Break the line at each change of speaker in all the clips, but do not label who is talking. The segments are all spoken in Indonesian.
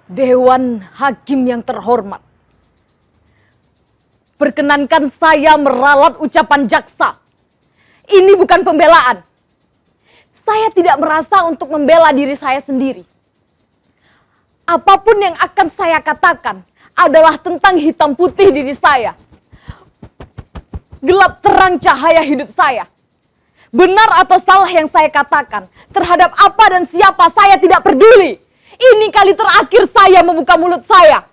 Dewan Hakim yang terhormat, perkenankan saya meralat ucapan jaksa. Ini bukan pembelaan. Saya tidak merasa untuk membela diri saya sendiri. Apapun yang akan saya katakan adalah tentang hitam putih diri saya. Gelap terang cahaya hidup saya. Benar atau salah yang saya katakan, terhadap apa dan siapa saya tidak peduli. Ini kali terakhir saya membuka mulut saya.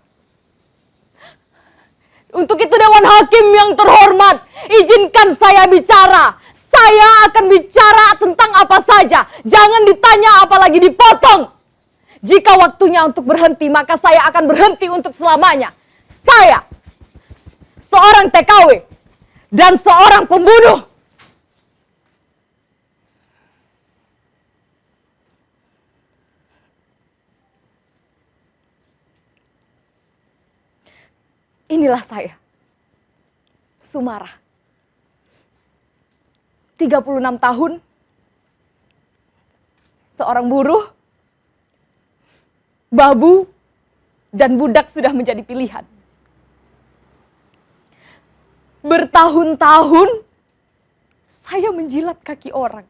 Untuk itu Dewan Hakim yang terhormat, izinkan saya bicara. Saya akan bicara tentang apa saja. Jangan ditanya apalagi dipotong. Jika waktunya untuk berhenti, maka saya akan berhenti untuk selamanya. Saya, seorang TKW, dan seorang pembunuh. Inilah saya, Sumarah. 36 tahun, seorang buruh, babu, dan budak sudah menjadi pilihan. Bertahun-tahun, saya menjilat kaki orang.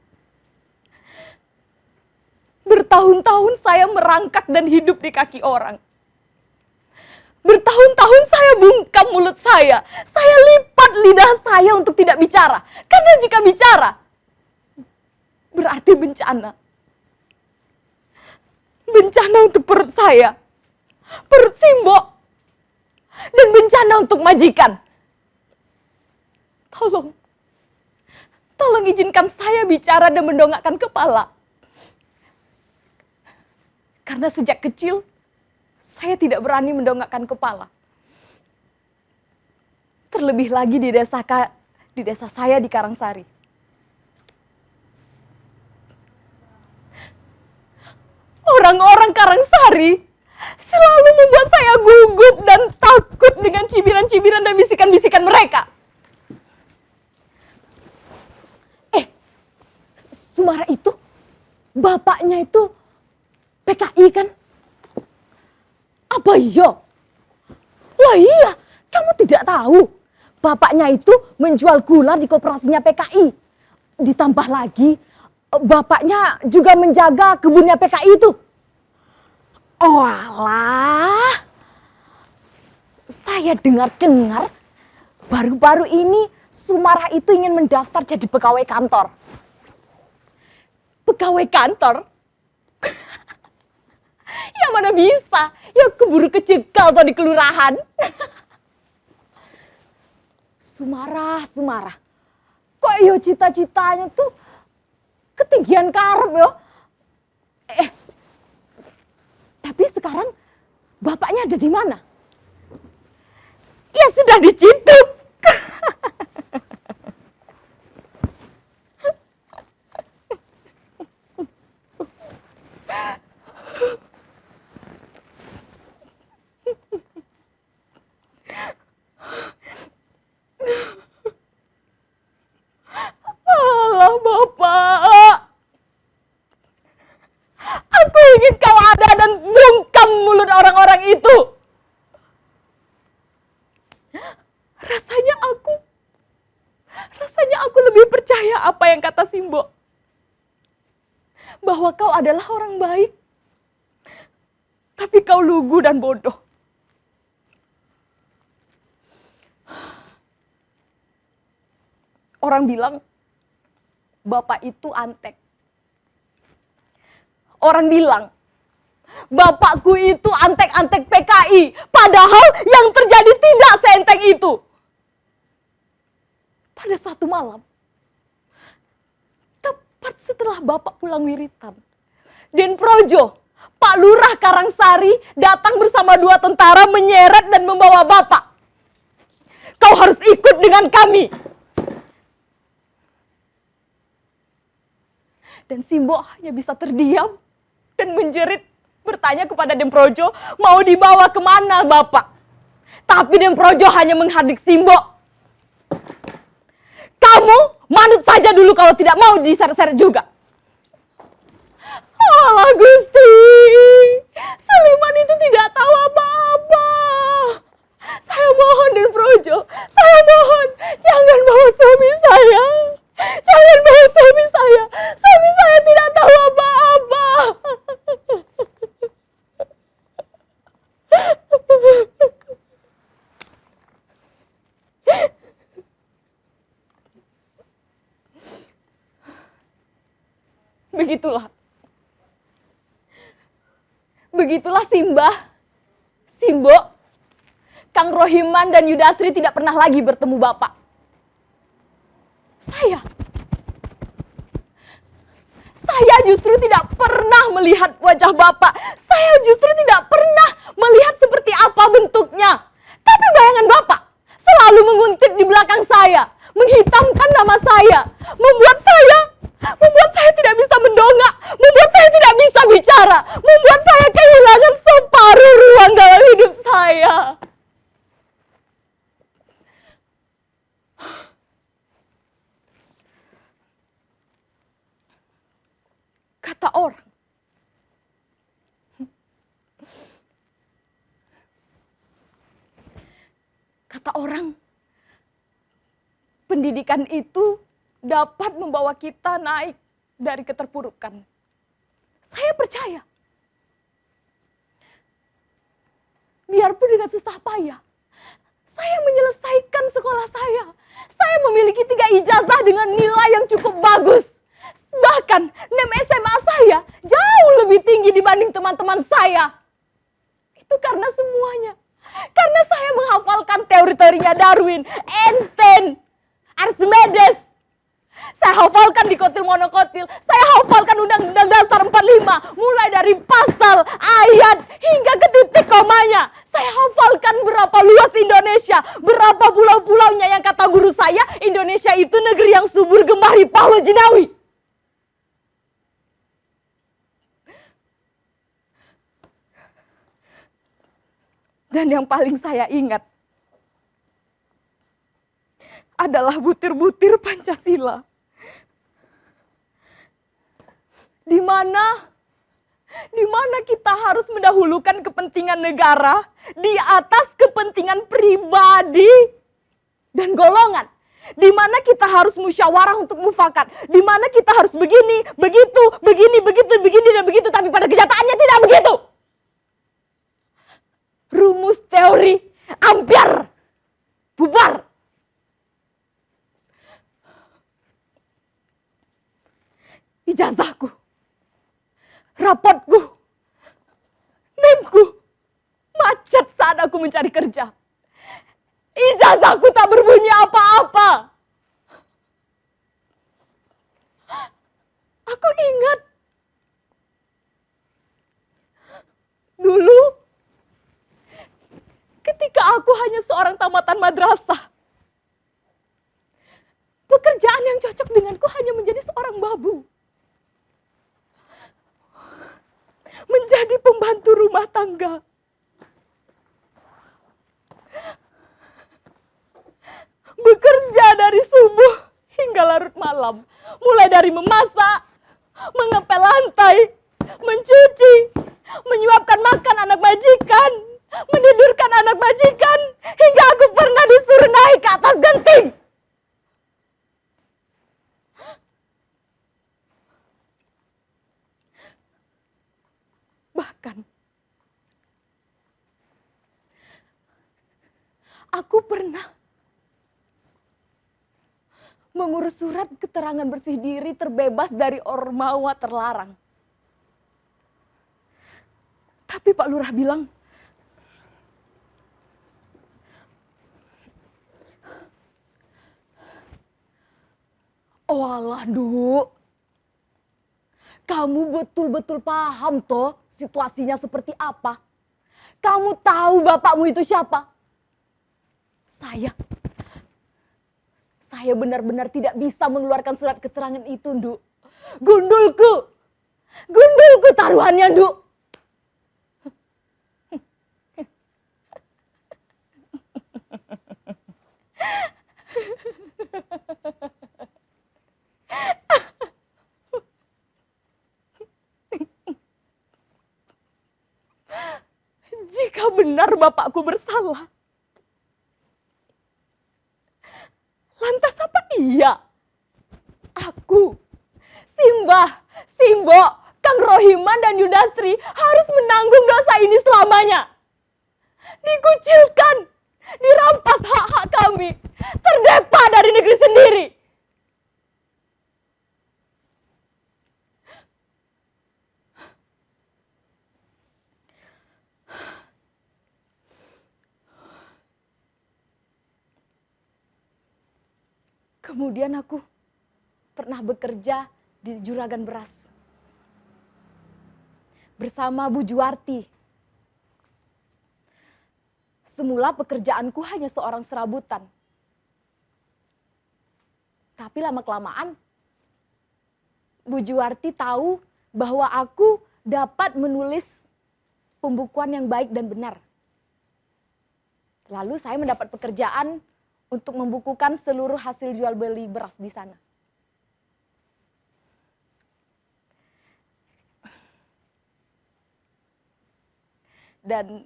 Bertahun-tahun saya merangkak dan hidup di kaki orang. Bertahun-tahun saya bungkam mulut saya lipat lidah saya untuk tidak bicara. Karena jika bicara, berarti bencana. Bencana untuk perut saya, perut Simbo, dan bencana untuk majikan. Tolong izinkan saya bicara dan mendongakkan kepala. Karena sejak kecil, saya tidak berani mendongakkan kepala. Terlebih lagi di desa saya di Karangsari. Orang-orang Karangsari selalu membuat saya gugup dan takut dengan cibiran-cibiran dan bisikan-bisikan mereka. Sumarah itu, bapaknya itu PKI kan? Apa iya? Lah iya, kamu tidak tahu. Bapaknya itu menjual gula di koperasinya PKI. Ditambah lagi, bapaknya juga menjaga kebunnya PKI itu. Oh alah, saya dengar-dengar baru-baru ini Sumarah itu ingin mendaftar jadi pegawai kantor. Pegawai kantor? Ya mana bisa, ya keburu kecegal atau di kelurahan. Sumarah. Kok yo cita-citanya tuh ketinggian karep yo. Tapi sekarang bapaknya ada di mana? Ya sudah diciduk. Alah Bapak, aku ingin kau ada dan bungkam mulut orang-orang itu. Rasanya aku lebih percaya apa yang kata Simbo. Bahwa kau adalah orang baik. Tapi kau lugu dan bodoh. Orang bilang, Bapak itu antek. Orang bilang, bapakku itu antek-antek PKI. Padahal yang terjadi tidak seenteng itu. Pada suatu malam, tepat setelah Bapak pulang wiritan, Den Projo, Pak Lurah Karangsari datang bersama 2 tentara menyeret dan membawa Bapak. Kau harus ikut dengan kami. Dan Simbo hanya bisa terdiam dan menjerit bertanya kepada Den Projo, mau dibawa kemana Bapak? Tapi Den Projo hanya menghadik Simbo. Kamu manut saja dulu kalau tidak mau diseret-seret juga. Alah Gusti, Seliman itu tidak begitulah. Begitulah Simbah, Simbo, Kang Rohiman dan Yudasri tidak pernah lagi bertemu Bapak. Saya justru tidak pernah melihat wajah Bapak. Saya justru tidak pernah melihat seperti apa bentuknya. Tapi bayangan Bapak selalu menguntit di belakang saya, menghitamkan nama saya, membuat saya tidak bisa mendongak, membuat saya tidak bisa bicara, membuat saya kehilangan separuh ruang dalam hidup saya. Kata orang, pendidikan itu dapat membawa kita naik dari keterpurukan. Saya percaya. Biarpun dengan susah payah, saya menyelesaikan sekolah saya. Saya memiliki 3 ijazah dengan nilai yang cukup bagus. Bahkan NEM SMA saya jauh lebih tinggi dibanding teman-teman saya. Itu karena semuanya. Karena saya menghafalkan teori-teorinya Darwin, Einstein, Archimedes. Saya hafalkan dikotil monokotil. Saya hafalkan Undang-Undang Dasar 45. Mulai dari pasal, ayat, hingga ke titik komanya. Saya hafalkan berapa luas Indonesia. Berapa pulau-pulaunya yang kata guru saya, Indonesia itu negeri yang subur gemari Paulo Jinawi. Dan yang paling saya ingat adalah butir-butir Pancasila. Di mana kita harus mendahulukan kepentingan negara di atas kepentingan pribadi dan golongan. Di mana kita harus musyawarah untuk mufakat. Di mana kita harus begini, begitu, begini, dan begitu. Tapi pada kenyataannya tidak begitu. Rumus teori Ampere bubar. Ijazahku, rapotku, NEMku macet saat aku mencari kerja. Ijazahku tak berbunyi apa-apa. Aku ingat dulu ketika aku hanya seorang tamatan madrasah. Pekerjaan yang cocok denganku hanya menjadi seorang babu. Menjadi pembantu rumah tangga. Bekerja dari subuh hingga larut malam. Mulai dari memasak, mengepel lantai, mencuci, menyuapkan makan anak majikan, menidurkan anak majikan, hingga aku pernah disuruh naik ke atas genting. Bahkan, aku pernah mengurus surat keterangan bersih diri terbebas dari ormawa terlarang. Tapi Pak Lurah bilang, "Oh alah, Du, kamu betul-betul paham toh situasinya seperti apa. Kamu tahu bapakmu itu siapa?" Saya benar-benar tidak bisa mengeluarkan surat keterangan itu, Du. Gundulku taruhannya, Du. Jika benar bapakku bersalah, lantas apa iya? Aku, Simbah, Simbo, Kang Rohiman dan Yudasri harus menanggung dosa ini selamanya. Dikucilkan, dirampas hak-hak kami, terdepa dari negeri sendiri. Kemudian aku pernah bekerja di juragan beras bersama Bu Juwarti. Semula pekerjaanku hanya seorang serabutan. Tapi lama-kelamaan Bu Juwarti tahu bahwa aku dapat menulis pembukuan yang baik dan benar. Lalu saya mendapat pekerjaan untuk membukukan seluruh hasil jual beli beras di sana. Dan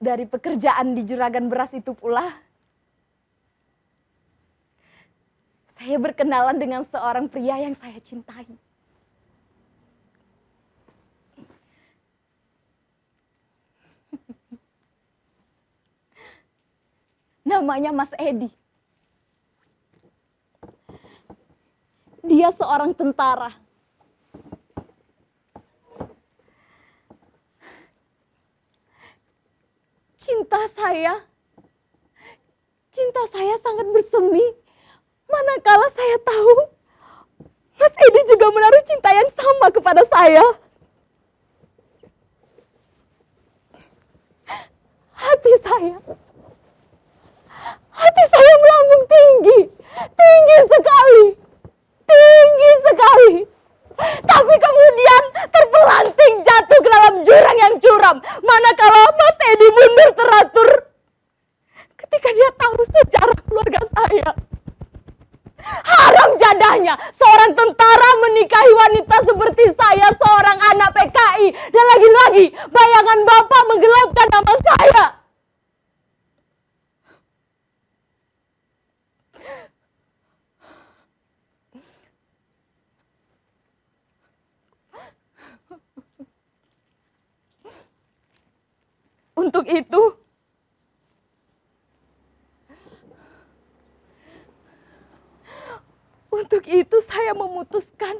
dari pekerjaan di juragan beras itu pula, saya berkenalan dengan seorang pria yang saya cintai. Namanya Mas Edi. Dia seorang tentara. Cinta saya sangat bersemi. Manakala saya tahu Mas Edi juga menaruh cinta yang sama kepada saya. Hati saya melambung tinggi, tinggi sekali. Tapi kemudian terpelanting jatuh ke dalam jurang yang curam. Manakala Mas Edi mundur teratur ketika dia tahu sejarah keluarga saya. Haram jadahnya seorang tentara menikahi wanita seperti saya, seorang anak PKI. Dan lagi-lagi bayangan Bapak menggelapkan nama saya. Untuk itu saya memutuskan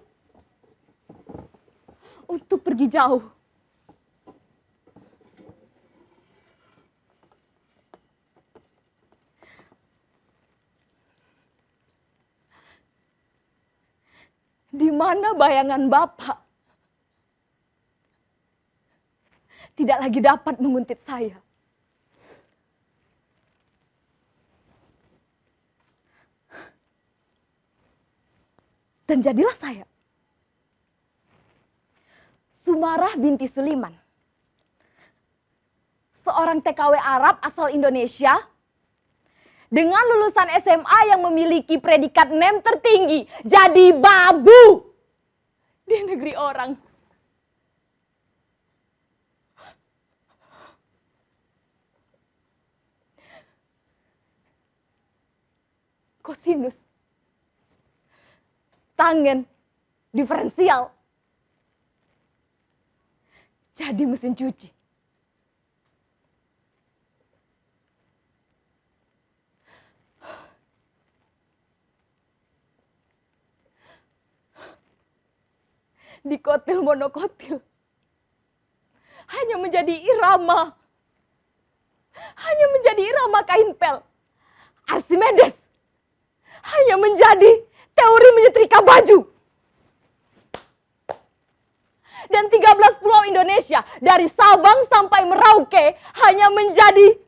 untuk pergi jauh. Di mana bayangan Bapak tidak lagi dapat menguntit saya. Dan jadilah saya, Sumarah binti Suliman, seorang TKW Arab asal Indonesia, dengan lulusan SMA yang memiliki predikat NEM tertinggi, jadi babu di negeri orang. Kosinus, tangen, diferensial, jadi mesin cuci. Dikotil monokotil, hanya menjadi irama kain pel. Archimedes hanya menjadi teori menyetrika baju. Dan 13 pulau Indonesia dari Sabang sampai Merauke hanya menjadi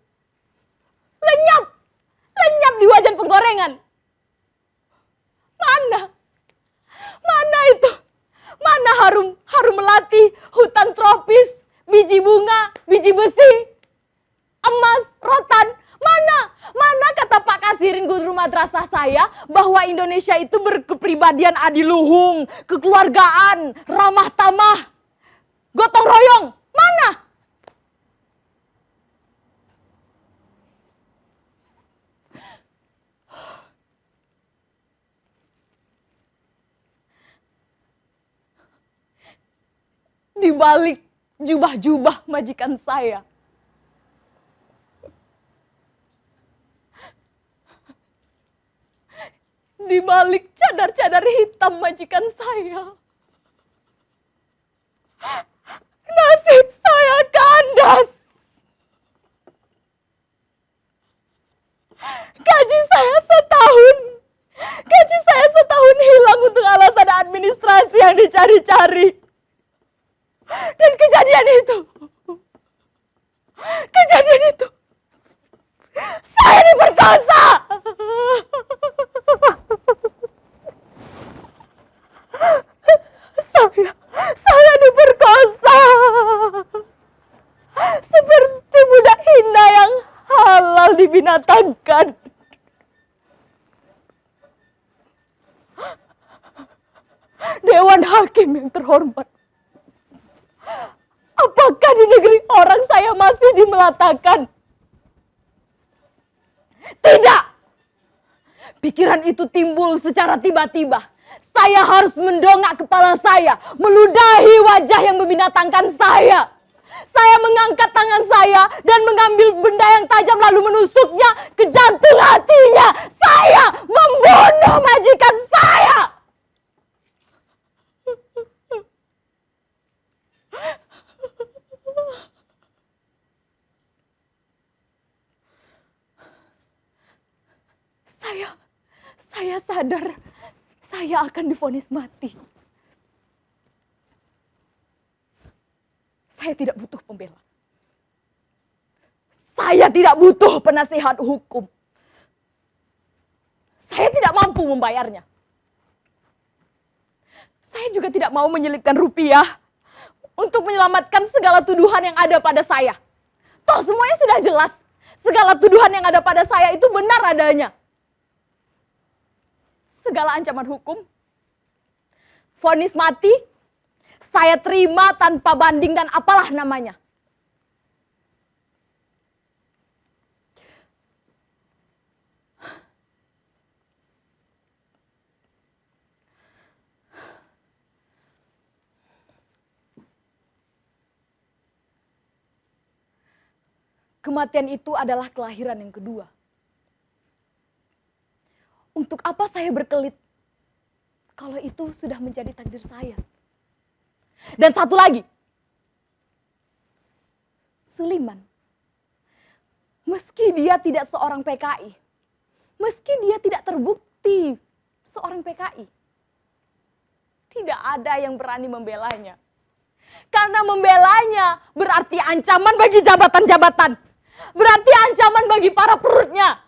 lenyap di wajan penggorengan. Mana itu? Mana harum melati, hutan tropis, biji bunga, biji besi, emas, rotan? Mana kata Pak Kasirin guru madrasah saya bahwa Indonesia itu berkepribadian adiluhung, kekeluargaan, ramah tamah, gotong royong? Mana? Di balik jubah-jubah majikan saya, di balik cadar-cadar hitam majikan saya, nasib saya kandas. Gaji saya setahun mencari-cari. Dan kejadian itu, saya diperkosa. Saya diperkosa. Seperti budak hina yang halal dibinatangkan. Dewan Hakim yang terhormat, apakah di negeri orang saya masih dimelatakan? Tidak. Pikiran itu timbul secara tiba-tiba. Saya harus mendongak kepala saya, meludahi wajah yang membinatangkan saya. Saya mengangkat tangan saya dan mengambil benda yang tajam lalu menusuknya ke jantung hatinya. Saya membunuh majikan saya. Saya sadar saya akan divonis mati. Saya tidak butuh pembela. Saya tidak butuh penasihat hukum. Saya tidak mampu membayarnya. Saya juga tidak mau menyelipkan rupiah untuk menyelamatkan segala tuduhan yang ada pada saya. Toh semuanya sudah jelas. Segala tuduhan yang ada pada saya itu benar adanya. Segala ancaman hukum, vonis mati, saya terima tanpa banding dan apalah namanya. Kematian itu adalah kelahiran yang kedua. Untuk apa saya berkelit kalau itu sudah menjadi takdir saya? Dan satu lagi, Suliman, meski dia tidak seorang PKI, meski dia tidak terbukti seorang PKI, tidak ada yang berani membelanya. Karena membelanya berarti ancaman bagi jabatan-jabatan, berarti ancaman bagi para perutnya.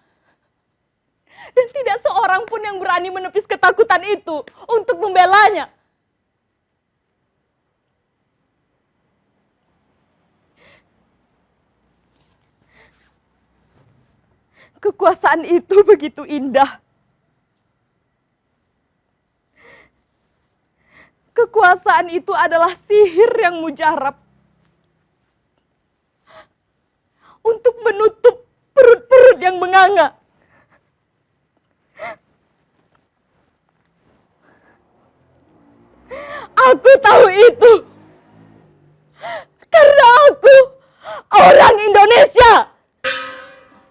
Dan tidak seorang pun yang berani menepis ketakutan itu untuk membelanya. Kekuasaan itu begitu indah. Kekuasaan itu adalah sihir yang mujarab untuk menutup perut-perut yang menganga. Aku tahu itu karena aku orang